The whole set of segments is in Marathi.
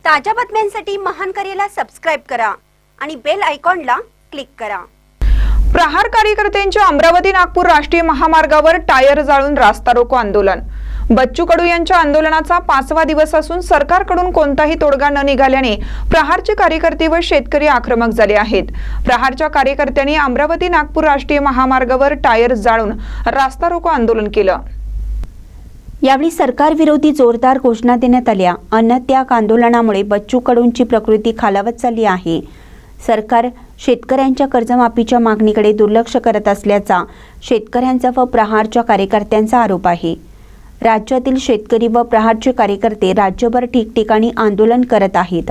ताज्या बातम्यांसाठी महान करेला सबस्क्राइब करा आणि बेल आयकॉनला क्लिक करा। प्रहार कार्यकर्त्यांच्या अमरावती नागपूर राष्ट्रीय महामार्गावर टायर जाळून रास्ता रोको आंदोलन। बच्चू कडू यांच्या आंदोलनाचा 5वा दिवस असून सरकारकडून कोणताही तोडगा न निघाल्याने प्रहारचे कार्यकर्ते व शेतकरी आक्रमक झाले आहेत। प्रहारच्या कार्यकर्त्यांनी अमरावती नागपूर राष्ट्रीय महामार्गावर टायर जाळून रास्ता रोको आंदोलन केलं। यावेळी सरकार विरोधी जोरदार घोषणा देण्यात आल्या। अन्नत्याग आंदोलनामुळे बच्चू कडूंची प्रकृती खालावत चालली आहे। सरकार शेतकऱ्यांच्या कर्जमाफीच्या मागणीकडे दुर्लक्ष करत असल्याचा शेतकऱ्यांचा व प्रहारच्या कार्यकर्त्यांचा आरोप आहे। राज्यातील शेतकरी व प्रहारचे कार्यकर्ते राज्यभर ठिकठिकाणी आंदोलन करत आहेत।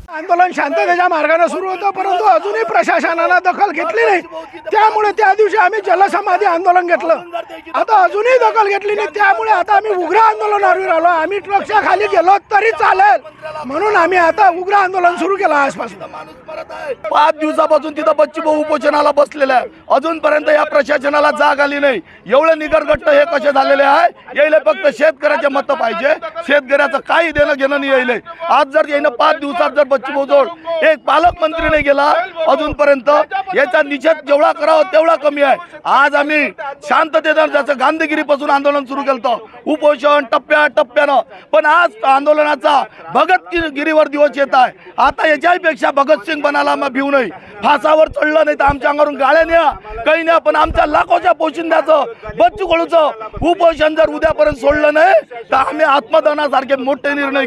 आंदोलन शांततेच्या मार्गाने सुरू होतं, परंतु अजूनही प्रशासनाने दखल घेतली नाही। त्यामुळे त्या दिवशी आम्ही जलसमाधी आंदोलन घेतलं, आता अजूनही दखल घेतली नाही। त्यामुळे आता आम्ही उग्र आंदोलनावर आलो। आम्ही ट्रकच्या खाली गेलो तरी चालेल म्हणून आम्ही आता उग्र आंदोलन सुरू केलं आजपासून। 5 दिवसापासून तिथं बच्चू भाऊ उपोषणाला बसलेले आहे। अजूनपर्यंत या प्रशासनाला जाग आली नाही। एवढे निगरगट्ट हे कसे झालेले आहे? यायला फक्त शेतकऱ्याचे मत पाहिजे, शेतकऱ्याचं काही देणं घेणं नाही यायले। आज जर यानं 5 दिवसात जर बच्चू भाऊ जोड एक पालकमंत्री नाही गेला अजूनपर्यंत, याचा निषेध जेवढा करावा तेवढा कमी आहे। आज आम्ही शांततेने जसं गांधीगिरीपासून आंदोलन सुरू केलं, उपोषण टप्प्याटप्प्यानं, पण आज आंदोलनाचा भगतगिरीवर दिवस येत आहे। आता याच्यापेक्षा भगतसिंग बनाला मग भिऊ नाही, फासावर चढलं नाही तर आमच्या अंगावरून गाळ्या न्या, काही न्या, पण आमच्या लाखोच्या पोशिंद्याचं बच्चू कडूचं उपोषण जर उद्यापर्यंत सोडलं नाही तर आम्ही आत्मदहनासारखे मोठे निर्णय